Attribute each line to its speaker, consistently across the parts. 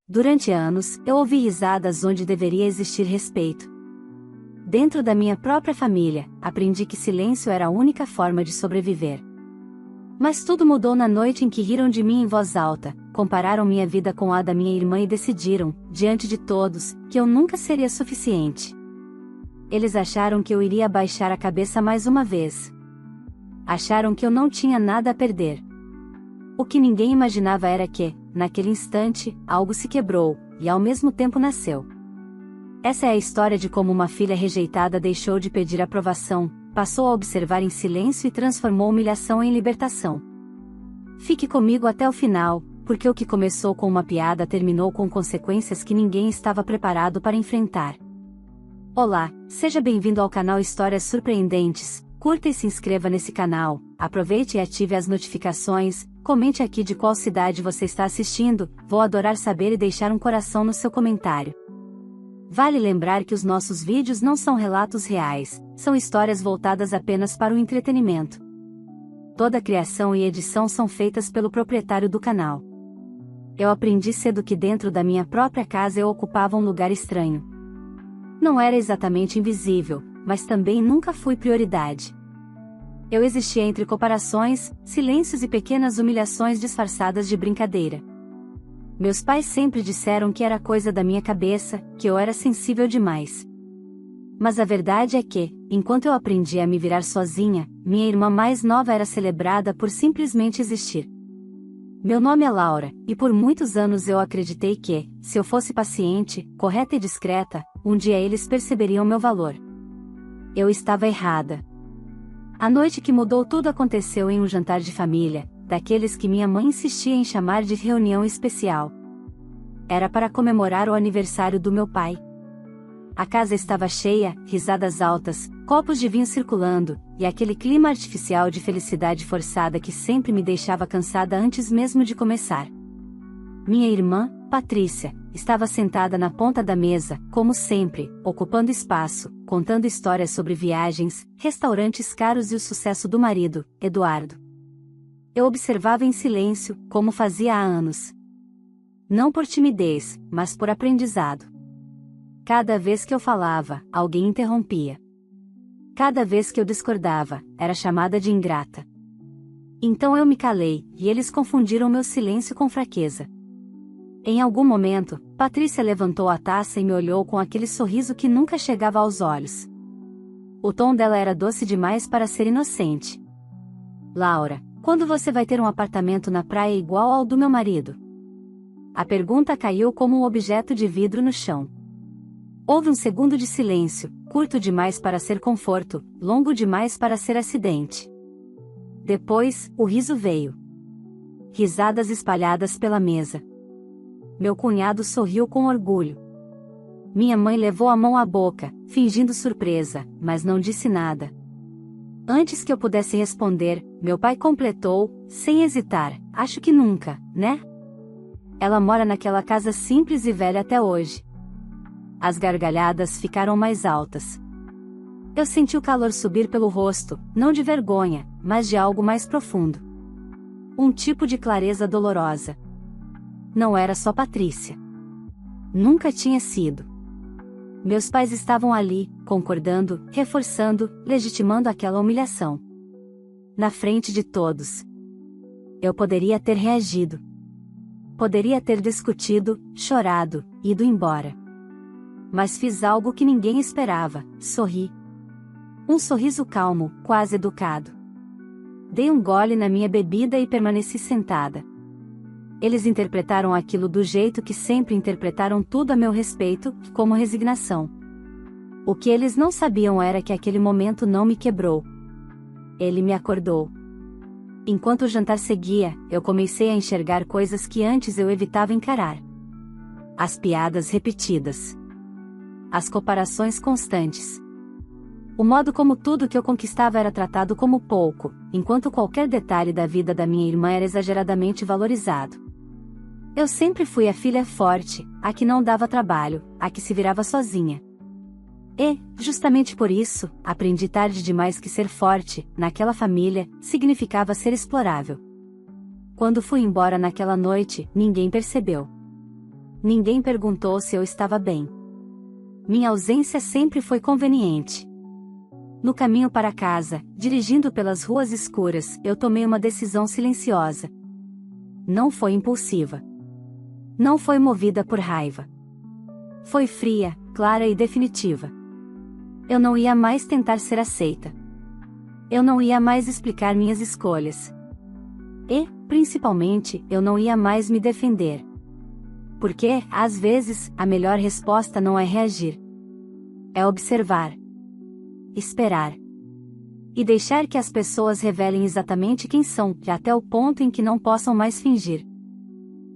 Speaker 1: Durante anos, eu ouvi risadas onde deveria existir respeito. Dentro da minha própria família, aprendi que silêncio era a única forma de sobreviver. Mas tudo mudou na noite em que riram de mim em voz alta, compararam minha vida com a da minha irmã e decidiram, diante de todos, que eu nunca seria suficiente. Eles acharam que eu iria baixar a cabeça mais uma vez. Acharam que eu não tinha nada a perder. O que ninguém imaginava era que, naquele instante, algo se quebrou, e ao mesmo tempo nasceu. Essa é a história de como uma filha rejeitada deixou de pedir aprovação, passou a observar em silêncio e transformou humilhação em libertação. Fique comigo até o final, porque o que começou com uma piada terminou com consequências que ninguém estava preparado para enfrentar. Olá, seja bem-vindo ao canal Histórias Surpreendentes. Curta e se inscreva nesse canal, aproveite e ative as notificações, comente aqui de qual cidade você está assistindo, vou adorar saber e deixar um coração no seu comentário. Vale lembrar que os nossos vídeos não são relatos reais, são histórias voltadas apenas para o entretenimento. Toda a criação e edição são feitas pelo proprietário do canal. Eu aprendi cedo que dentro da minha própria casa eu ocupava um lugar estranho. Não era exatamente invisível, mas também nunca fui prioridade. Eu existia entre comparações, silêncios e pequenas humilhações disfarçadas de brincadeira. Meus pais sempre disseram que era coisa da minha cabeça, que eu era sensível demais. Mas a verdade é que, enquanto eu aprendia a me virar sozinha, minha irmã mais nova era celebrada por simplesmente existir. Meu nome é Laura, e por muitos anos eu acreditei que, se eu fosse paciente, correta e discreta, um dia eles perceberiam meu valor. Eu estava errada. A noite que mudou tudo aconteceu em um jantar de família, daqueles que minha mãe insistia em chamar de reunião especial. Era para comemorar o aniversário do meu pai. A casa estava cheia, risadas altas, copos de vinho circulando, e aquele clima artificial de felicidade forçada que sempre me deixava cansada antes mesmo de começar. Minha irmã, Patrícia, estava sentada na ponta da mesa, como sempre, ocupando espaço, contando histórias sobre viagens, restaurantes caros e o sucesso do marido, Eduardo. Eu observava em silêncio, como fazia há anos. Não por timidez, mas por aprendizado. Cada vez que eu falava, alguém interrompia. Cada vez que eu discordava, era chamada de ingrata. Então eu me calei, e eles confundiram meu silêncio com fraqueza. Em algum momento, Patrícia levantou a taça e me olhou com aquele sorriso que nunca chegava aos olhos. O tom dela era doce demais para ser inocente. Laura, quando você vai ter um apartamento na praia igual ao do meu marido? A pergunta caiu como um objeto de vidro no chão. Houve um segundo de silêncio, curto demais para ser conforto, longo demais para ser acidente. Depois, o riso veio. Risadas espalhadas pela mesa. Meu cunhado sorriu com orgulho. Minha mãe levou a mão à boca, fingindo surpresa, mas não disse nada. Antes que eu pudesse responder, meu pai completou, sem hesitar, acho que nunca, né? Ela mora naquela casa simples e velha até hoje. As gargalhadas ficaram mais altas. Eu senti o calor subir pelo rosto, não de vergonha, mas de algo mais profundo. Um tipo de clareza dolorosa. Não era só Patrícia. Nunca tinha sido. Meus pais estavam ali, concordando, reforçando, legitimando aquela humilhação. Na frente de todos. Eu poderia ter reagido. Poderia ter discutido, chorado, ido embora. Mas fiz algo que ninguém esperava, sorri. Um sorriso calmo, quase educado. Dei um gole na minha bebida e permaneci sentada. Eles interpretaram aquilo do jeito que sempre interpretaram tudo a meu respeito, como resignação. O que eles não sabiam era que aquele momento não me quebrou. Ele me acordou. Enquanto o jantar seguia, eu comecei a enxergar coisas que antes eu evitava encarar. As piadas repetidas. As comparações constantes. O modo como tudo que eu conquistava era tratado como pouco, enquanto qualquer detalhe da vida da minha irmã era exageradamente valorizado. Eu sempre fui a filha forte, a que não dava trabalho, a que se virava sozinha. E, justamente por isso, aprendi tarde demais que ser forte, naquela família, significava ser explorável. Quando fui embora naquela noite, ninguém percebeu. Ninguém perguntou se eu estava bem. Minha ausência sempre foi conveniente. No caminho para casa, dirigindo pelas ruas escuras, eu tomei uma decisão silenciosa. Não foi impulsiva. Não foi movida por raiva. Foi fria, clara e definitiva. Eu não ia mais tentar ser aceita. Eu não ia mais explicar minhas escolhas. E, principalmente, eu não ia mais me defender. Porque, às vezes, a melhor resposta não é reagir. É observar. Esperar. E deixar que as pessoas revelem exatamente quem são, até o ponto em que não possam mais fingir.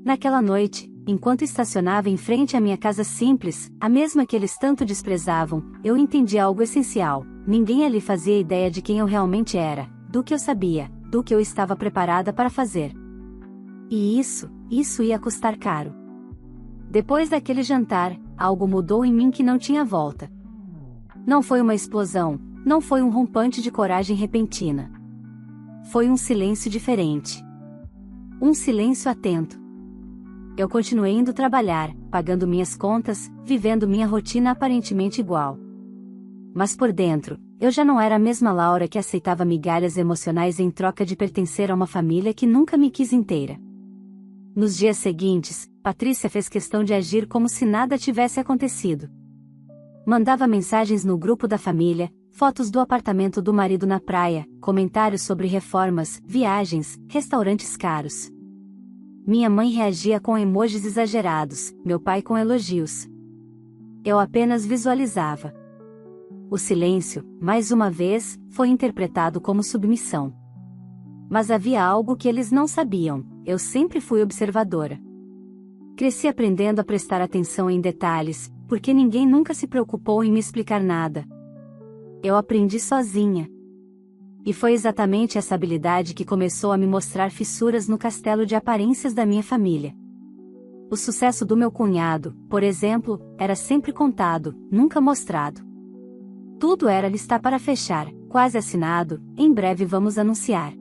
Speaker 1: Naquela noite, enquanto estacionava em frente à minha casa simples, a mesma que eles tanto desprezavam, eu entendi algo essencial: ninguém ali fazia ideia de quem eu realmente era, do que eu sabia, do que eu estava preparada para fazer. E isso ia custar caro. Depois daquele jantar, algo mudou em mim que não tinha volta. Não foi uma explosão, não foi um rompante de coragem repentina. Foi um silêncio diferente. Um silêncio atento. Eu continuei indo trabalhar, pagando minhas contas, vivendo minha rotina aparentemente igual. Mas por dentro, eu já não era a mesma Laura que aceitava migalhas emocionais em troca de pertencer a uma família que nunca me quis inteira. Nos dias seguintes, Patrícia fez questão de agir como se nada tivesse acontecido. Mandava mensagens no grupo da família, fotos do apartamento do marido na praia, comentários sobre reformas, viagens, restaurantes caros. Minha mãe reagia com emojis exagerados, meu pai com elogios. Eu apenas visualizava. O silêncio, mais uma vez, foi interpretado como submissão. Mas havia algo que eles não sabiam: eu sempre fui observadora. Cresci aprendendo a prestar atenção em detalhes, porque ninguém nunca se preocupou em me explicar nada. Eu aprendi sozinha. E foi exatamente essa habilidade que começou a me mostrar fissuras no castelo de aparências da minha família. O sucesso do meu cunhado, por exemplo, era sempre contado, nunca mostrado. Tudo era lista para fechar, quase assinado: em breve vamos anunciar.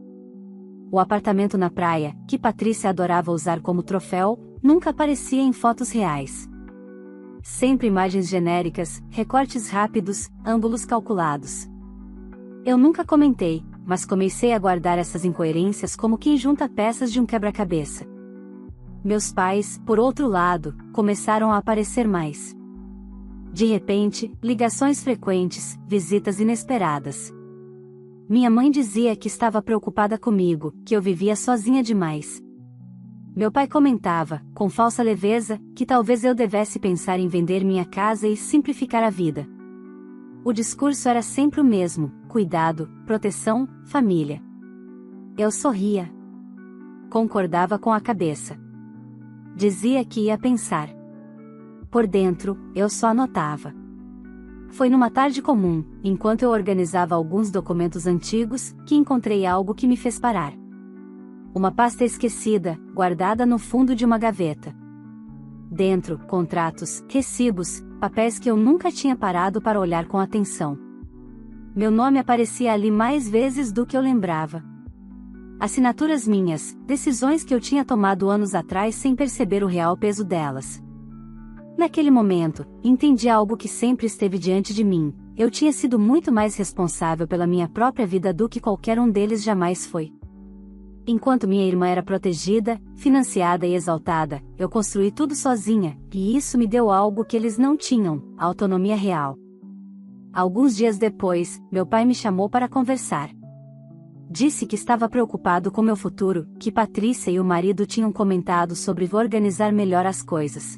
Speaker 1: O apartamento na praia, que Patrícia adorava usar como troféu, nunca aparecia em fotos reais. Sempre imagens genéricas, recortes rápidos, ângulos calculados. Eu nunca comentei, mas comecei a guardar essas incoerências como quem junta peças de um quebra-cabeça. Meus pais, por outro lado, começaram a aparecer mais. De repente, ligações frequentes, visitas inesperadas. Minha mãe dizia que estava preocupada comigo, que eu vivia sozinha demais. Meu pai comentava, com falsa leveza, que talvez eu devesse pensar em vender minha casa e simplificar a vida. O discurso era sempre o mesmo: cuidado, proteção, família. Eu sorria. Concordava com a cabeça. Dizia que ia pensar. Por dentro, eu só anotava. Foi numa tarde comum, enquanto eu organizava alguns documentos antigos, que encontrei algo que me fez parar. Uma pasta esquecida, guardada no fundo de uma gaveta. Dentro, contratos, recibos, papéis que eu nunca tinha parado para olhar com atenção. Meu nome aparecia ali mais vezes do que eu lembrava. Assinaturas minhas, decisões que eu tinha tomado anos atrás sem perceber o real peso delas. Naquele momento, entendi algo que sempre esteve diante de mim: eu tinha sido muito mais responsável pela minha própria vida do que qualquer um deles jamais foi. Enquanto minha irmã era protegida, financiada e exaltada, eu construí tudo sozinha, e isso me deu algo que eles não tinham: a autonomia real. Alguns dias depois, meu pai me chamou para conversar. Disse que estava preocupado com meu futuro, que Patrícia e o marido tinham comentado sobre organizar melhor as coisas.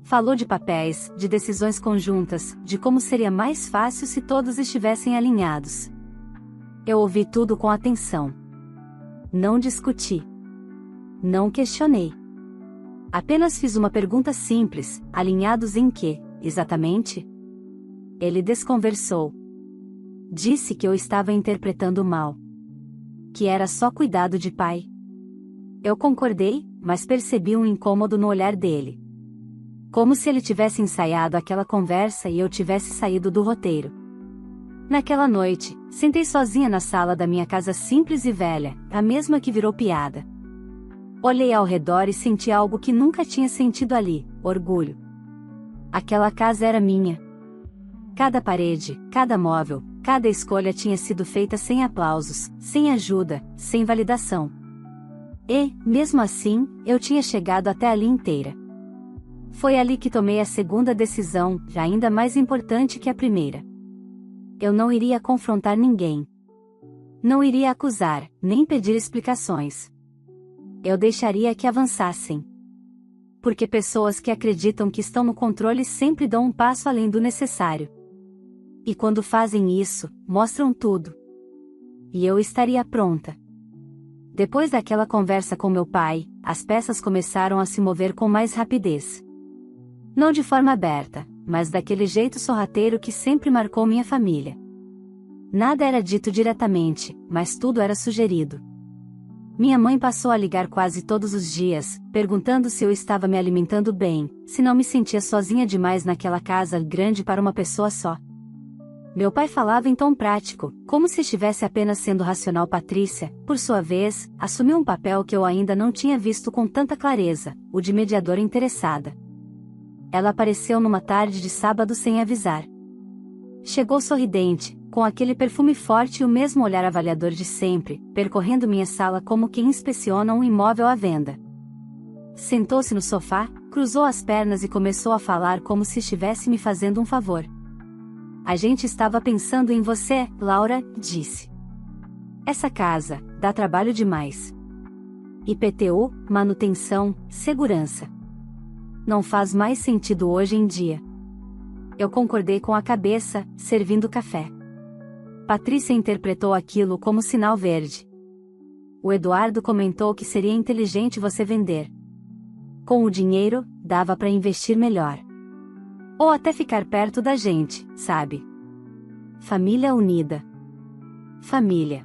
Speaker 1: Falou de papéis, de decisões conjuntas, de como seria mais fácil se todos estivessem alinhados. Eu ouvi tudo com atenção. Não discuti. Não questionei. Apenas fiz uma pergunta simples: alinhados em quê, exatamente? Ele desconversou. Disse que eu estava interpretando mal. Que era só cuidado de pai. Eu concordei, mas percebi um incômodo no olhar dele. Como se ele tivesse ensaiado aquela conversa e eu tivesse saído do roteiro. Naquela noite, sentei sozinha na sala da minha casa simples e velha, a mesma que virou piada. Olhei ao redor e senti algo que nunca tinha sentido ali: orgulho. Aquela casa era minha. Cada parede, cada móvel, cada escolha tinha sido feita sem aplausos, sem ajuda, sem validação. E, mesmo assim, eu tinha chegado até ali inteira. Foi ali que tomei a segunda decisão, já ainda mais importante que a primeira. Eu não iria confrontar ninguém. Não iria acusar, nem pedir explicações. Eu deixaria que avançassem. Porque pessoas que acreditam que estão no controle sempre dão um passo além do necessário. E quando fazem isso, mostram tudo. E eu estaria pronta. Depois daquela conversa com meu pai, as peças começaram a se mover com mais rapidez. Não de forma aberta, mas daquele jeito sorrateiro que sempre marcou minha família. Nada era dito diretamente, mas tudo era sugerido. Minha mãe passou a ligar quase todos os dias, perguntando se eu estava me alimentando bem, se não me sentia sozinha demais naquela casa grande para uma pessoa só. Meu pai falava em tom prático, como se estivesse apenas sendo racional. Patrícia, por sua vez, assumiu um papel que eu ainda não tinha visto com tanta clareza, o de mediadora interessada. Ela apareceu numa tarde de sábado sem avisar. Chegou sorridente, com aquele perfume forte e o mesmo olhar avaliador de sempre, percorrendo minha sala como quem inspeciona um imóvel à venda. Sentou-se no sofá, cruzou as pernas e começou a falar como se estivesse me fazendo um favor. A gente estava pensando em você, Laura, disse. Essa casa, dá trabalho demais. IPTU, manutenção, segurança. Não faz mais sentido hoje em dia. Eu concordei com a cabeça, servindo café. Patrícia interpretou aquilo como sinal verde. O Eduardo comentou que seria inteligente você vender. Com o dinheiro, dava para investir melhor. Ou até ficar perto da gente, sabe? Família unida. Família.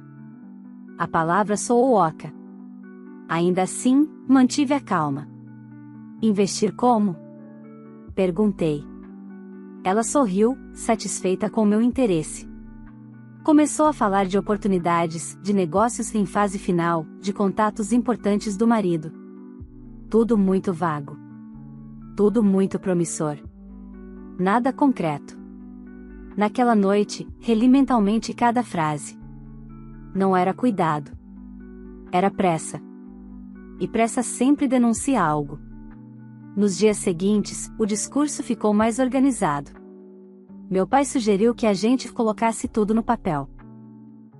Speaker 1: A palavra soou oca. Ainda assim, mantive a calma. Investir como? Perguntei. Ela sorriu, satisfeita com meu interesse. Começou a falar de oportunidades, de negócios em fase final, de contatos importantes do marido. Tudo muito vago. Tudo muito promissor. Nada concreto. Naquela noite, reli mentalmente cada frase. Não era cuidado. Era pressa. E pressa sempre denuncia algo. Nos dias seguintes, o discurso ficou mais organizado. Meu pai sugeriu que a gente colocasse tudo no papel.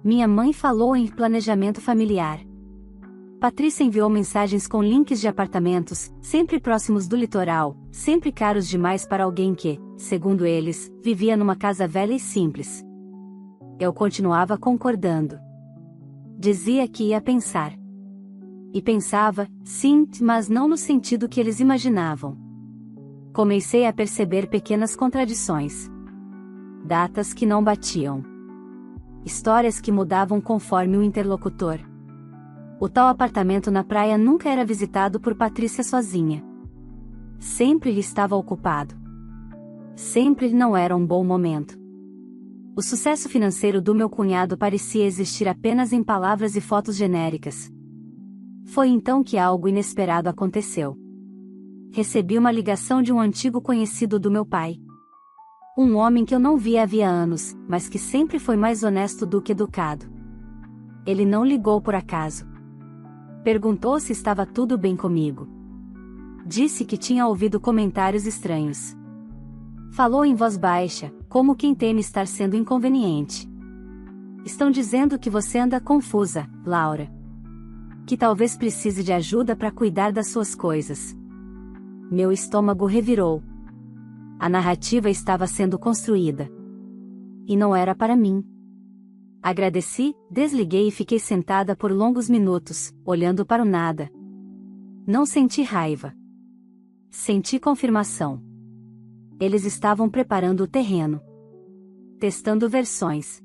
Speaker 1: Minha mãe falou em planejamento familiar. Patrícia enviou mensagens com links de apartamentos, sempre próximos do litoral, sempre caros demais para alguém que, segundo eles, vivia numa casa velha e simples. Eu continuava concordando. Dizia que ia pensar. E pensava, sim, mas não no sentido que eles imaginavam. Comecei a perceber pequenas contradições. Datas que não batiam. Histórias que mudavam conforme o interlocutor. O tal apartamento na praia nunca era visitado por Patrícia sozinha. Sempre ele estava ocupado. Sempre não era um bom momento. O sucesso financeiro do meu cunhado parecia existir apenas em palavras e fotos genéricas. Foi então que algo inesperado aconteceu. Recebi uma ligação de um antigo conhecido do meu pai. Um homem que eu não via havia anos, mas que sempre foi mais honesto do que educado. Ele não ligou por acaso. Perguntou se estava tudo bem comigo. Disse que tinha ouvido comentários estranhos. Falou em voz baixa, como quem teme estar sendo inconveniente. Estão dizendo que você anda confusa, Laura. Que talvez precise de ajuda para cuidar das suas coisas. Meu estômago revirou. A narrativa estava sendo construída. E não era para mim. Agradeci, desliguei e fiquei sentada por longos minutos, olhando para o nada. Não senti raiva. Senti confirmação. Eles estavam preparando o terreno. Testando versões.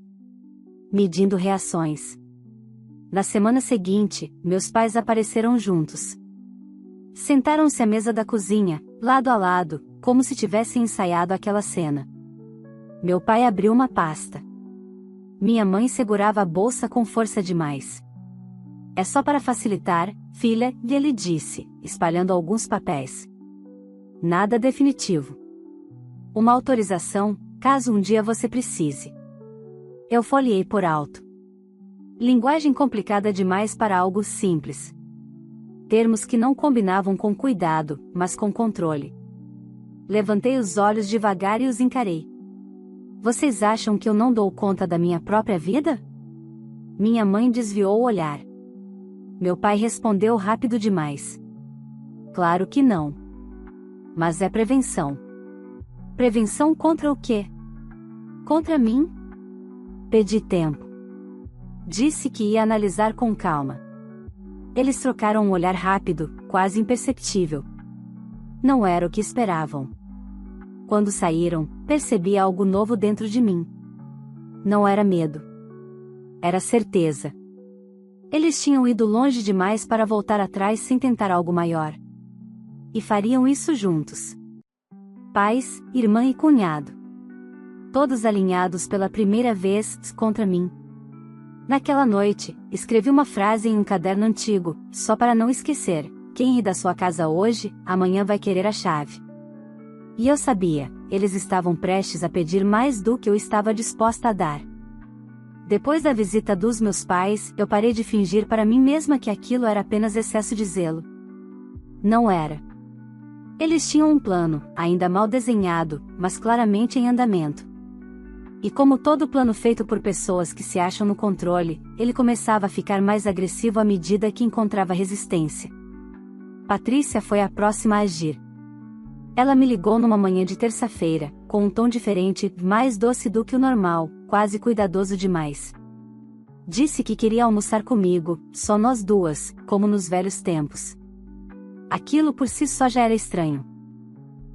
Speaker 1: Medindo reações. Na semana seguinte, meus pais apareceram juntos. Sentaram-se à mesa da cozinha, lado a lado, como se tivessem ensaiado aquela cena. Meu pai abriu uma pasta. Minha mãe segurava a bolsa com força demais. É só para facilitar, filha, e ele disse, espalhando alguns papéis. Nada definitivo. Uma autorização, caso um dia você precise. Eu folheei por alto. Linguagem complicada demais para algo simples. Termos que não combinavam com cuidado, mas com controle. Levantei os olhos devagar e os encarei. Vocês acham que eu não dou conta da minha própria vida? Minha mãe desviou o olhar. Meu pai respondeu rápido demais. Claro que não. Mas é prevenção. Prevenção contra o quê? Contra mim? Pedi tempo. Disse que ia analisar com calma. Eles trocaram um olhar rápido, quase imperceptível. Não era o que esperavam. Quando saíram, percebi algo novo dentro de mim. Não era medo. Era certeza. Eles tinham ido longe demais para voltar atrás sem tentar algo maior. E fariam isso juntos. Pais, irmã e cunhado. Todos alinhados pela primeira vez contra mim. Naquela noite, escrevi uma frase em um caderno antigo, só para não esquecer: quem ri da sua casa hoje, amanhã vai querer a chave. E eu sabia, eles estavam prestes a pedir mais do que eu estava disposta a dar. Depois da visita dos meus pais, eu parei de fingir para mim mesma que aquilo era apenas excesso de zelo. Não era. Eles tinham um plano, ainda mal desenhado, mas claramente em andamento. E como todo plano feito por pessoas que se acham no controle, ele começava a ficar mais agressivo à medida que encontrava resistência. Patrícia foi a próxima a agir. Ela me ligou numa manhã de terça-feira, com um tom diferente, mais doce do que o normal, quase cuidadoso demais. Disse que queria almoçar comigo, só nós duas, como nos velhos tempos. Aquilo por si só já era estranho.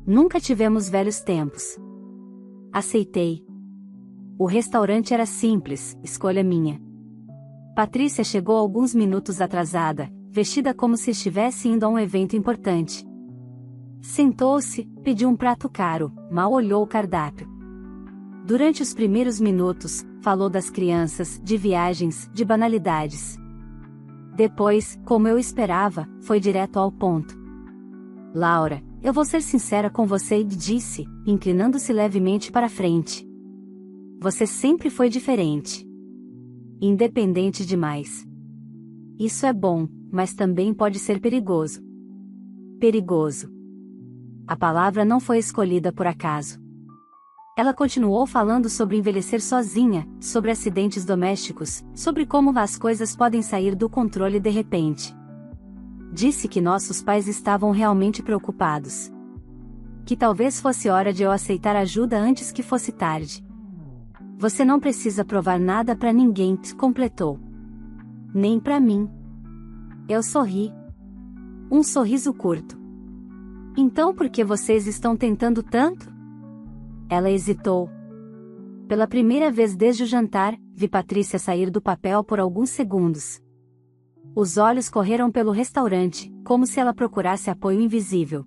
Speaker 1: Nunca tivemos velhos tempos. Aceitei. O restaurante era simples, escolha minha. Patrícia chegou alguns minutos atrasada, vestida como se estivesse indo a um evento importante. Sentou-se, pediu um prato caro, mal olhou o cardápio. Durante os primeiros minutos, falou das crianças, de viagens, de banalidades. Depois, como eu esperava, foi direto ao ponto. Laura, eu vou ser sincera com você, disse, inclinando-se levemente para frente. Você sempre foi diferente. Independente demais. Isso é bom, mas também pode ser perigoso. Perigoso. A palavra não foi escolhida por acaso. Ela continuou falando sobre envelhecer sozinha, sobre acidentes domésticos, sobre como as coisas podem sair do controle de repente. Disse que nossos pais estavam realmente preocupados. Que talvez fosse hora de eu aceitar ajuda antes que fosse tarde. Você não precisa provar nada para ninguém, completou. Nem para mim. Eu sorri. Um sorriso curto. Então por que vocês estão tentando tanto? Ela hesitou. Pela primeira vez desde o jantar, vi Patrícia sair do papel por alguns segundos. Os olhos correram pelo restaurante, como se ela procurasse apoio invisível.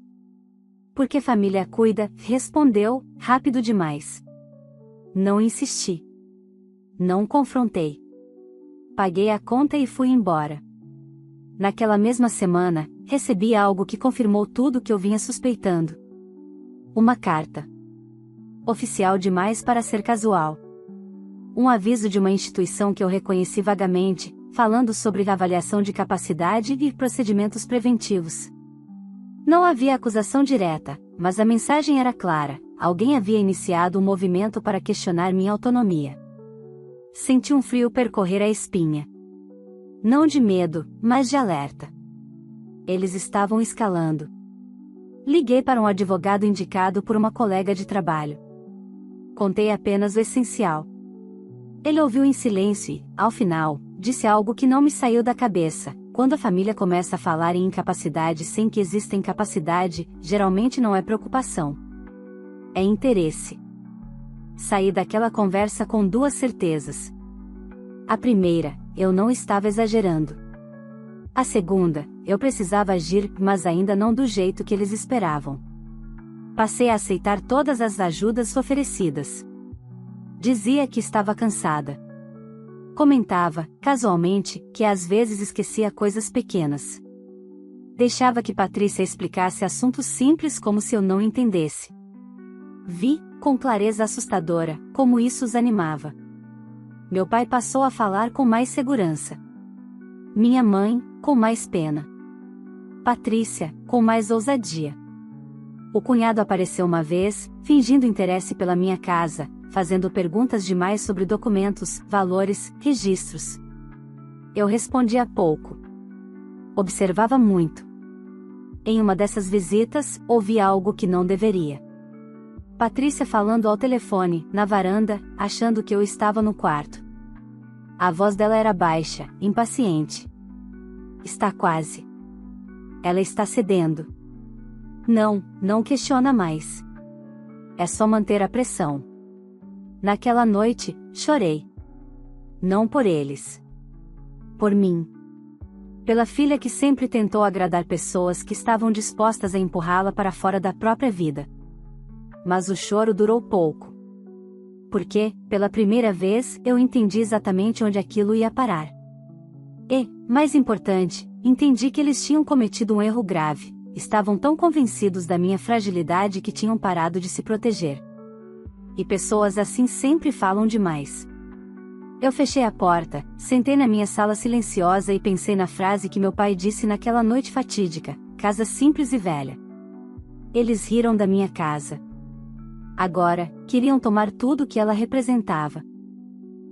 Speaker 1: Porque família cuida, respondeu, rápido demais. Não insisti. Não confrontei. Paguei a conta e fui embora. Naquela mesma semana, recebi algo que confirmou tudo o que eu vinha suspeitando. Uma carta. Oficial demais para ser casual. Um aviso de uma instituição que eu reconheci vagamente, falando sobre avaliação de capacidade e procedimentos preventivos. Não havia acusação direta, mas a mensagem era clara: alguém havia iniciado um movimento para questionar minha autonomia. Senti um frio percorrer a espinha. Não de medo, mas de alerta. Eles estavam escalando. Liguei para um advogado indicado por uma colega de trabalho. Contei apenas o essencial. Ele ouviu em silêncio e, ao final, disse algo que não me saiu da cabeça: quando a família começa a falar em incapacidade sem que exista incapacidade, geralmente não é preocupação. É interesse. Saí daquela conversa com duas certezas. A primeira, eu não estava exagerando. A segunda, eu precisava agir, mas ainda não do jeito que eles esperavam. Passei a aceitar todas as ajudas oferecidas. Dizia que estava cansada. Comentava, casualmente, que às vezes esquecia coisas pequenas. Deixava que Patrícia explicasse assuntos simples como se eu não entendesse. Vi, com clareza assustadora, como isso os animava. Meu pai passou a falar com mais segurança. Minha mãe, com mais pena. Patrícia, com mais ousadia. O cunhado apareceu uma vez, fingindo interesse pela minha casa, fazendo perguntas demais sobre documentos, valores, registros. Eu respondia pouco. Observava muito. Em uma dessas visitas, ouvi algo que não deveria. Patrícia falando ao telefone, na varanda, achando que eu estava no quarto. A voz dela era baixa, impaciente. Está quase. Ela está cedendo. Não questiona mais. É só manter a pressão. Naquela noite, chorei. Não por eles. Por mim. Pela filha que sempre tentou agradar pessoas que estavam dispostas a empurrá-la para fora da própria vida. Mas o choro durou pouco. Porque, pela primeira vez, eu entendi exatamente onde aquilo ia parar. E, mais importante, entendi que eles tinham cometido um erro grave, estavam tão convencidos da minha fragilidade que tinham parado de se proteger. E pessoas assim sempre falam demais. Eu fechei a porta, sentei na minha sala silenciosa e pensei na frase que meu pai disse naquela noite fatídica: casa simples e velha. Eles riram da minha casa. Agora, queriam tomar tudo o que ela representava.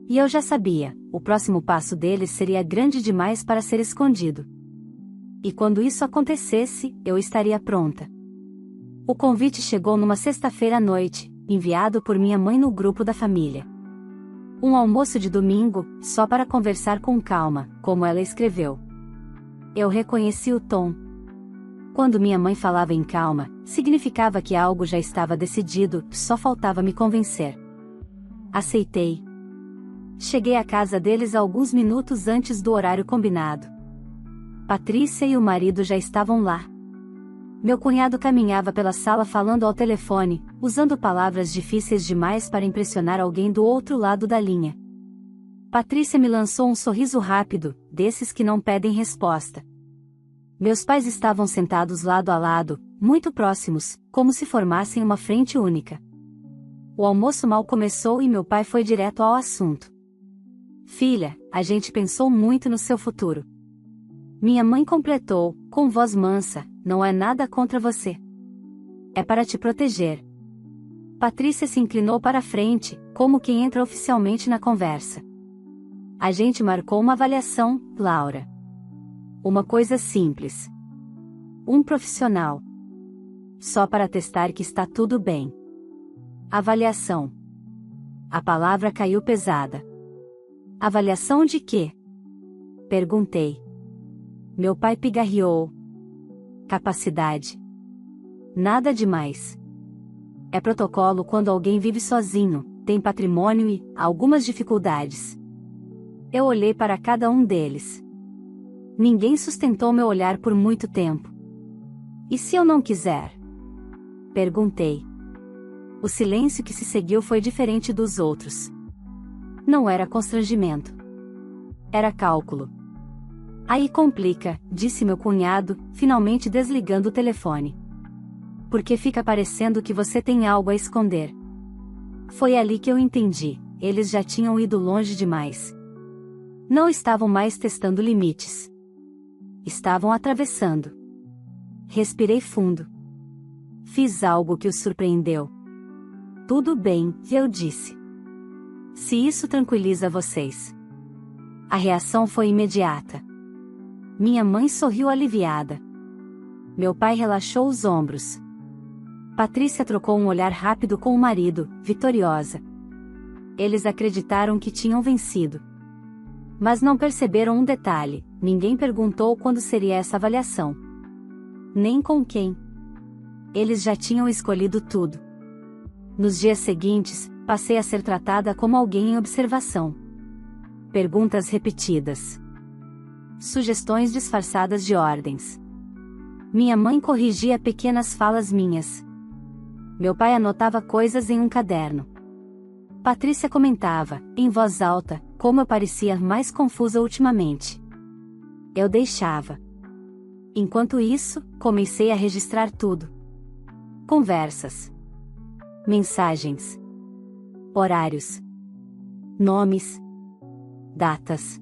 Speaker 1: E eu já sabia, o próximo passo deles seria grande demais para ser escondido. E quando isso acontecesse, eu estaria pronta. O convite chegou numa sexta-feira à noite, enviado por minha mãe no grupo da família. Um almoço de domingo, só para conversar com calma, como ela escreveu. Eu reconheci o tom. Quando minha mãe falava em calma, significava que algo já estava decidido, só faltava me convencer. Aceitei. Cheguei à casa deles alguns minutos antes do horário combinado. Patrícia e o marido já estavam lá. Meu cunhado caminhava pela sala falando ao telefone, usando palavras difíceis demais para impressionar alguém do outro lado da linha. Patrícia me lançou um sorriso rápido, desses que não pedem resposta. Meus pais estavam sentados lado a lado, muito próximos, como se formassem uma frente única. O almoço mal começou e meu pai foi direto ao assunto. Filha, a gente pensou muito no seu futuro. Minha mãe completou, com voz mansa, não é nada contra você. É para te proteger. Patrícia se inclinou para a frente, como quem entra oficialmente na conversa. A gente marcou uma avaliação, Laura. Uma coisa simples. Um profissional. Só para testar que está tudo bem. Avaliação. A palavra caiu pesada. Avaliação de quê? Perguntei. Meu pai pigarreou. Capacidade. Nada demais. É protocolo quando alguém vive sozinho, tem patrimônio e algumas dificuldades. Eu olhei para cada um deles. Ninguém sustentou meu olhar por muito tempo. E se eu não quiser? Perguntei. O silêncio que se seguiu foi diferente dos outros. Não era constrangimento. Era cálculo. Aí complica, disse meu cunhado, finalmente desligando o telefone. Porque fica parecendo que você tem algo a esconder. Foi ali que eu entendi, eles já tinham ido longe demais. Não estavam mais testando limites. Estavam atravessando. Respirei fundo. Fiz algo que os surpreendeu. Tudo bem, eu disse. Se isso tranquiliza vocês. A reação foi imediata. Minha mãe sorriu aliviada. Meu pai relaxou os ombros. Patrícia trocou um olhar rápido com o marido, vitoriosa. Eles acreditaram que tinham vencido. Mas não perceberam um detalhe: ninguém perguntou quando seria essa avaliação. Nem com quem. Eles já tinham escolhido tudo. Nos dias seguintes, passei a ser tratada como alguém em observação. Perguntas repetidas. Sugestões disfarçadas de ordens. Minha mãe corrigia pequenas falas minhas. Meu pai anotava coisas em um caderno. Patrícia comentava, em voz alta, como eu parecia mais confusa ultimamente. Eu deixava. Enquanto isso, comecei a registrar tudo. Conversas, mensagens, horários, nomes, datas.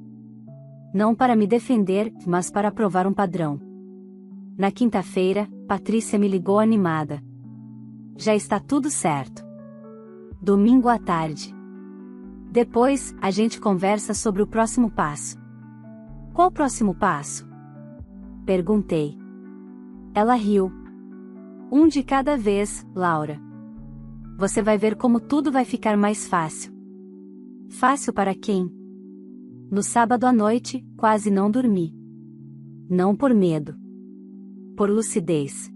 Speaker 1: Não para me defender, mas para provar um padrão. Na quinta-feira, Patrícia me ligou animada. Já está tudo certo. Domingo à tarde. Depois, a gente conversa sobre o próximo passo. Qual próximo passo? Perguntei. Ela riu. Um de cada vez, Laura. Você vai ver como tudo vai ficar mais fácil. Fácil para quem? No sábado à noite, quase não dormi. Não por medo. Por lucidez.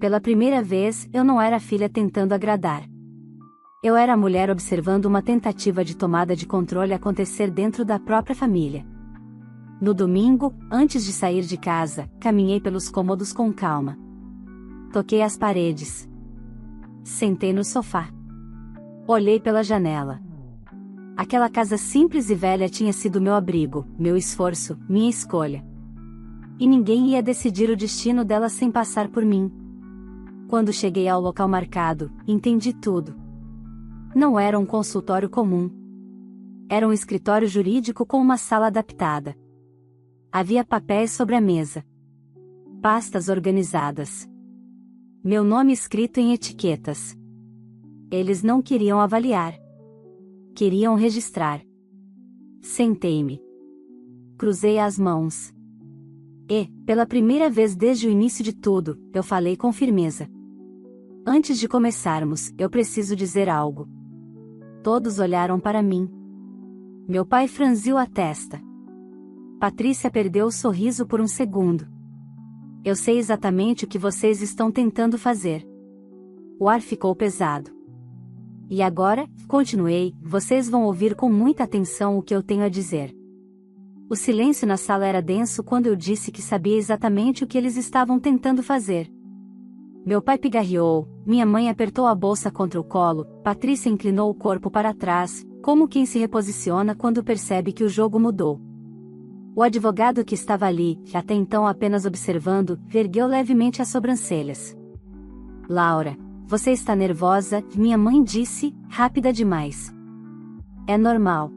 Speaker 1: Pela primeira vez, eu não era a filha tentando agradar. Eu era a mulher observando uma tentativa de tomada de controle acontecer dentro da própria família. No domingo, antes de sair de casa, caminhei pelos cômodos com calma. Toquei as paredes. Sentei no sofá. Olhei pela janela. Aquela casa simples e velha tinha sido meu abrigo, meu esforço, minha escolha. E ninguém ia decidir o destino dela sem passar por mim. Quando cheguei ao local marcado, entendi tudo. Não era um consultório comum. Era um escritório jurídico com uma sala adaptada. Havia papéis sobre a mesa. Pastas organizadas. Meu nome escrito em etiquetas. Eles não queriam avaliar. Queriam registrar. Sentei-me. Cruzei as mãos. E, pela primeira vez desde o início de tudo, eu falei com firmeza. Antes de começarmos, eu preciso dizer algo. Todos olharam para mim. Meu pai franziu a testa. Patrícia perdeu o sorriso por um segundo. Eu sei exatamente o que vocês estão tentando fazer. O ar ficou pesado. E agora, continuei, vocês vão ouvir com muita atenção o que eu tenho a dizer. O silêncio na sala era denso quando eu disse que sabia exatamente o que eles estavam tentando fazer. Meu pai pigarreou, minha mãe apertou a bolsa contra o colo, Patrícia inclinou o corpo para trás, como quem se reposiciona quando percebe que o jogo mudou. O advogado que estava ali, até então apenas observando, ergueu levemente as sobrancelhas. Laura, você está nervosa, minha mãe disse, rápida demais. É normal.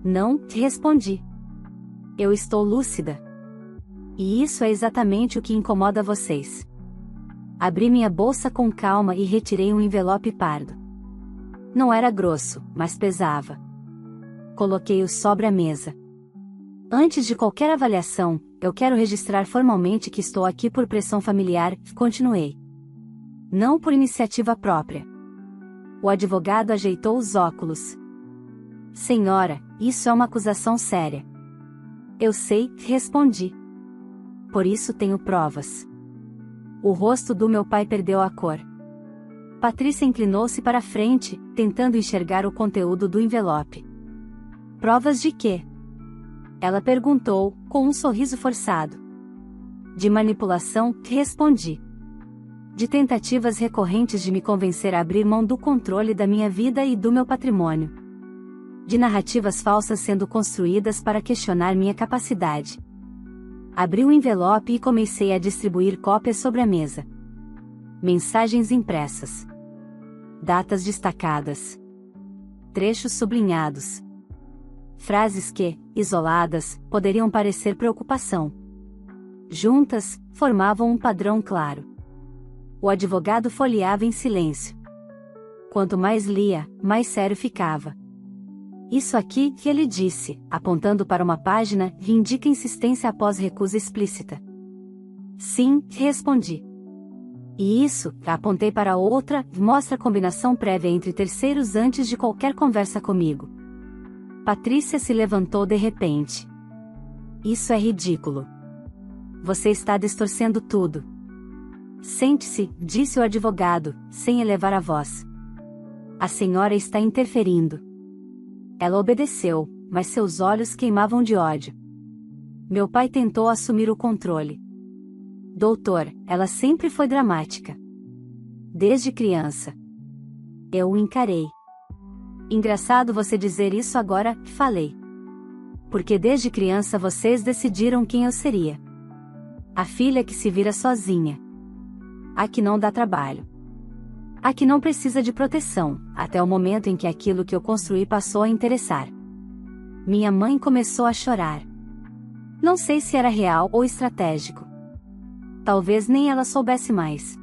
Speaker 1: Não, respondi. Eu estou lúcida. E isso é exatamente o que incomoda vocês. Abri minha bolsa com calma e retirei um envelope pardo. Não era grosso, mas pesava. Coloquei-o sobre a mesa. Antes de qualquer avaliação, eu quero registrar formalmente que estou aqui por pressão familiar, continuei. Não por iniciativa própria. O advogado ajeitou os óculos. Senhora, isso é uma acusação séria. Eu sei, respondi. Por isso tenho provas. O rosto do meu pai perdeu a cor. Patrícia inclinou-se para a frente, tentando enxergar o conteúdo do envelope. Provas de quê? Ela perguntou, com um sorriso forçado. De manipulação, respondi. De tentativas recorrentes de me convencer a abrir mão do controle da minha vida e do meu patrimônio. De narrativas falsas sendo construídas para questionar minha capacidade. Abri o envelope e comecei a distribuir cópias sobre a mesa. Mensagens impressas. Datas destacadas. Trechos sublinhados. Frases que, isoladas, poderiam parecer preocupação. Juntas, formavam um padrão claro. O advogado folheava em silêncio. Quanto mais lia, mais sério ficava. Isso aqui, que ele disse, apontando para uma página, indica insistência após recusa explícita. Sim, respondi. E isso, apontei para outra, mostra a combinação prévia entre terceiros antes de qualquer conversa comigo. Patrícia se levantou de repente. Isso é ridículo. Você está distorcendo tudo. Sente-se, disse o advogado, sem elevar a voz. A senhora está interferindo. Ela obedeceu, mas seus olhos queimavam de ódio. Meu pai tentou assumir o controle. Doutor, ela sempre foi dramática. Desde criança. Eu o encarei. Engraçado você dizer isso agora, falei. Porque desde criança vocês decidiram quem eu seria. A filha que se vira sozinha. A que não dá trabalho. A que não precisa de proteção, até o momento em que aquilo que eu construí passou a interessar. Minha mãe começou a chorar. Não sei se era real ou estratégico. Talvez nem ela soubesse mais.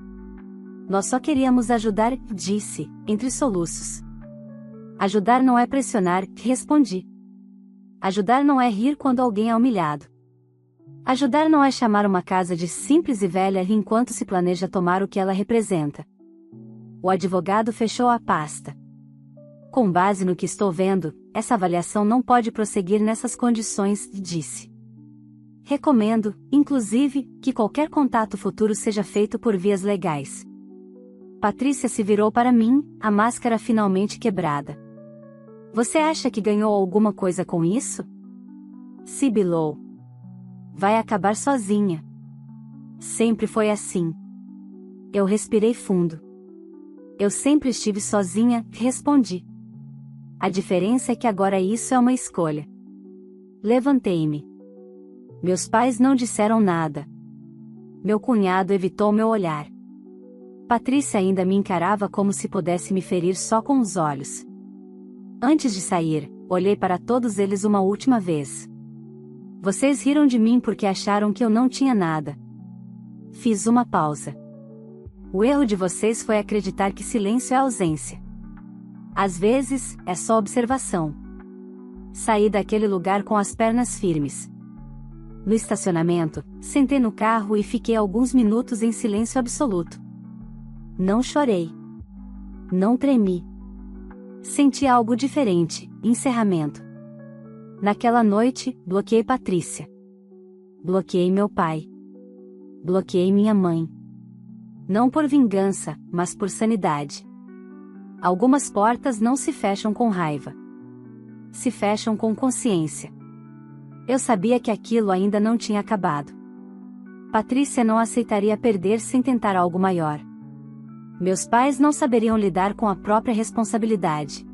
Speaker 1: Nós só queríamos ajudar, disse, entre soluços. Ajudar não é pressionar, respondi. Ajudar não é rir quando alguém é humilhado. Ajudar não é chamar uma casa de simples e velha enquanto se planeja tomar o que ela representa. O advogado fechou a pasta. Com base no que estou vendo, essa avaliação não pode prosseguir nessas condições, disse. Recomendo, inclusive, que qualquer contato futuro seja feito por vias legais. Patrícia se virou para mim, a máscara finalmente quebrada. Você acha que ganhou alguma coisa com isso? Sibilou. Vai acabar sozinha. Sempre foi assim. Eu respirei fundo. Eu sempre estive sozinha, respondi. A diferença é que agora isso é uma escolha. Levantei-me. Meus pais não disseram nada. Meu cunhado evitou meu olhar. Patrícia ainda me encarava como se pudesse me ferir só com os olhos. Antes de sair, olhei para todos eles uma última vez. Vocês riram de mim porque acharam que eu não tinha nada. Fiz uma pausa. O erro de vocês foi acreditar que silêncio é ausência. Às vezes, é só observação. Saí daquele lugar com as pernas firmes. No estacionamento, sentei no carro e fiquei alguns minutos em silêncio absoluto. Não chorei. Não tremi. Senti algo diferente, encerramento. Naquela noite, bloqueei Patrícia. Bloqueei meu pai. Bloqueei minha mãe. Não por vingança, mas por sanidade. Algumas portas não se fecham com raiva. Se fecham com consciência. Eu sabia que aquilo ainda não tinha acabado. Patrícia não aceitaria perder sem tentar algo maior. Meus pais não saberiam lidar com a própria responsabilidade.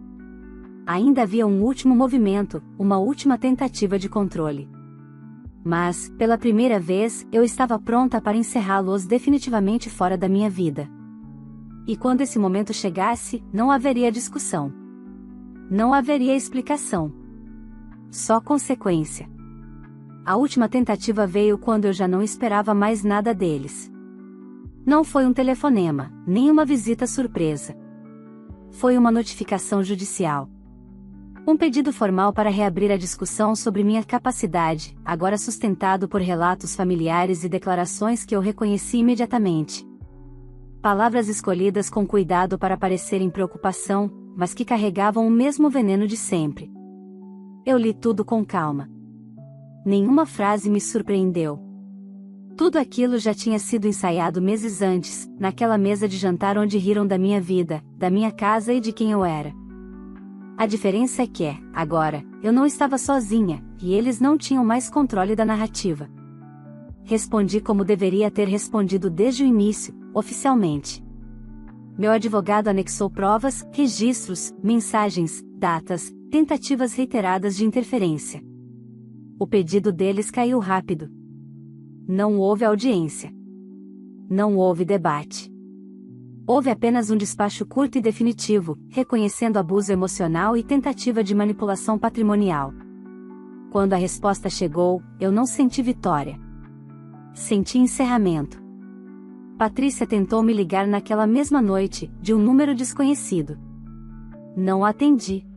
Speaker 1: Ainda havia um último movimento, uma última tentativa de controle. Mas, pela primeira vez, eu estava pronta para encerrá-los definitivamente fora da minha vida. E quando esse momento chegasse, não haveria discussão. Não haveria explicação. Só consequência. A última tentativa veio quando eu já não esperava mais nada deles. Não foi um telefonema, nem uma visita surpresa. Foi uma notificação judicial. Um pedido formal para reabrir a discussão sobre minha capacidade, agora sustentado por relatos familiares e declarações que eu reconheci imediatamente. Palavras escolhidas com cuidado para parecerem preocupação, mas que carregavam o mesmo veneno de sempre. Eu li tudo com calma. Nenhuma frase me surpreendeu. Tudo aquilo já tinha sido ensaiado meses antes, naquela mesa de jantar onde riram da minha vida, da minha casa e de quem eu era. A diferença é que, agora, eu não estava sozinha, e eles não tinham mais controle da narrativa. Respondi como deveria ter respondido desde o início, oficialmente. Meu advogado anexou provas, registros, mensagens, datas, tentativas reiteradas de interferência. O pedido deles caiu rápido. Não houve audiência. Não houve debate. Houve apenas um despacho curto e definitivo, reconhecendo abuso emocional e tentativa de manipulação patrimonial. Quando a resposta chegou, eu não senti vitória. Senti encerramento. Patrícia tentou me ligar naquela mesma noite, de um número desconhecido. Não atendi.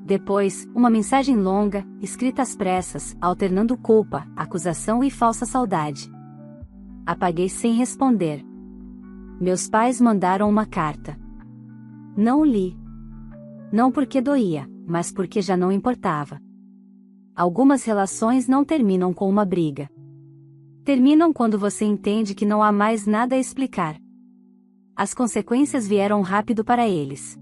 Speaker 1: Depois, uma mensagem longa, escrita às pressas, alternando culpa, acusação e falsa saudade. Apaguei sem responder. Meus pais mandaram uma carta. Não li. Não porque doía, mas porque já não importava. Algumas relações não terminam com uma briga. Terminam quando você entende que não há mais nada a explicar. As consequências vieram rápido para eles.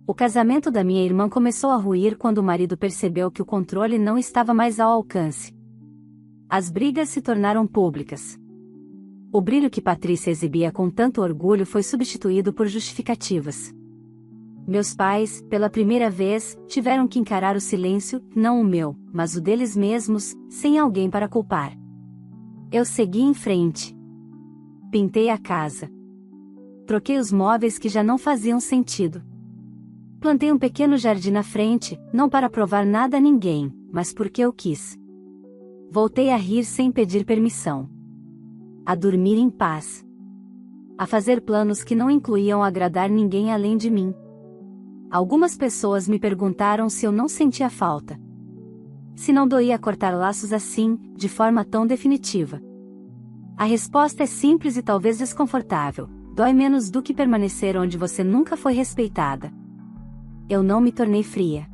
Speaker 1: O casamento da minha irmã começou a ruir quando o marido percebeu que o controle não estava mais ao alcance. As brigas se tornaram públicas. O brilho que Patrícia exibia com tanto orgulho foi substituído por justificativas. Meus pais, pela primeira vez, tiveram que encarar o silêncio, não o meu, mas o deles mesmos, sem alguém para culpar. Eu segui em frente. Pintei a casa. Troquei os móveis que já não faziam sentido. Plantei um pequeno jardim na frente, não para provar nada a ninguém, mas porque eu quis. Voltei a rir sem pedir permissão. A dormir em paz. A fazer planos que não incluíam agradar ninguém além de mim. Algumas pessoas me perguntaram se eu não sentia falta. Se não doía cortar laços assim, de forma tão definitiva. A resposta é simples e talvez desconfortável: dói menos do que permanecer onde você nunca foi respeitada. Eu não me tornei fria.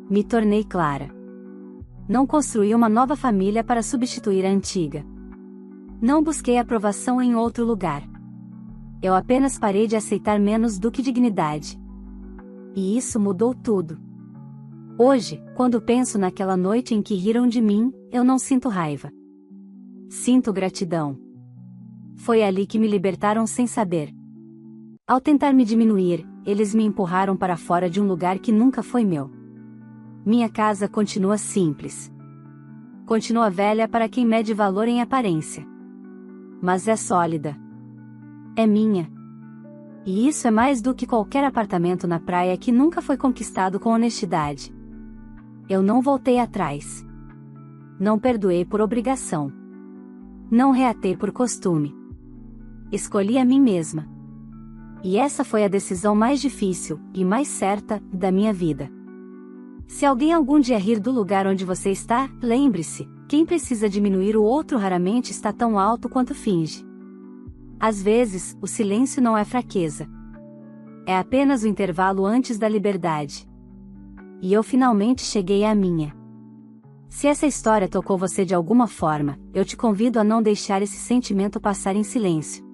Speaker 1: Me tornei clara. Não construí uma nova família para substituir a antiga. Não busquei aprovação em outro lugar. Eu apenas parei de aceitar menos do que dignidade. E isso mudou tudo. Hoje, quando penso naquela noite em que riram de mim, eu não sinto raiva. Sinto gratidão. Foi ali que me libertaram sem saber. Ao tentar me diminuir, eles me empurraram para fora de um lugar que nunca foi meu. Minha casa continua simples. Continua velha para quem mede valor em aparência. Mas é sólida. É minha. E isso é mais do que qualquer apartamento na praia que nunca foi conquistado com honestidade. Eu não voltei atrás. Não perdoei por obrigação. Não reatei por costume. Escolhi a mim mesma. E essa foi a decisão mais difícil, e mais certa, da minha vida. Se alguém algum dia rir do lugar onde você está, lembre-se, quem precisa diminuir o outro raramente está tão alto quanto finge. Às vezes, o silêncio não é fraqueza. É apenas o intervalo antes da liberdade. E eu finalmente cheguei à minha. Se essa história tocou você de alguma forma, eu te convido a não deixar esse sentimento passar em silêncio.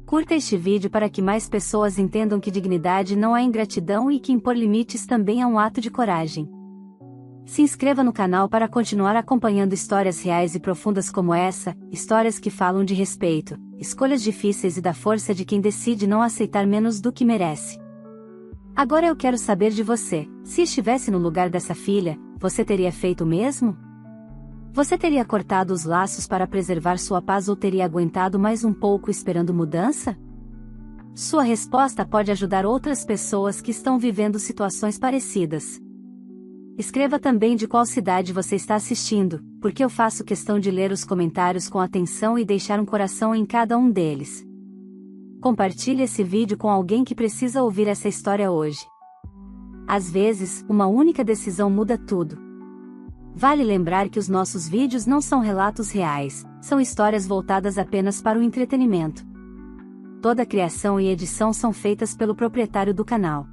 Speaker 1: Curta este vídeo para que mais pessoas entendam que dignidade não é ingratidão e que impor limites também é um ato de coragem. Se inscreva no canal para continuar acompanhando histórias reais e profundas como essa, histórias que falam de respeito, escolhas difíceis e da força de quem decide não aceitar menos do que merece. Agora eu quero saber de você: se estivesse no lugar dessa filha, você teria feito o mesmo? Você teria cortado os laços para preservar sua paz ou teria aguentado mais um pouco esperando mudança? Sua resposta pode ajudar outras pessoas que estão vivendo situações parecidas. Escreva também de qual cidade você está assistindo, porque eu faço questão de ler os comentários com atenção e deixar um coração em cada um deles. Compartilhe esse vídeo com alguém que precisa ouvir essa história hoje. Às vezes, uma única decisão muda tudo. Vale lembrar que os nossos vídeos não são relatos reais, são histórias voltadas apenas para o entretenimento. Toda a criação e edição são feitas pelo proprietário do canal.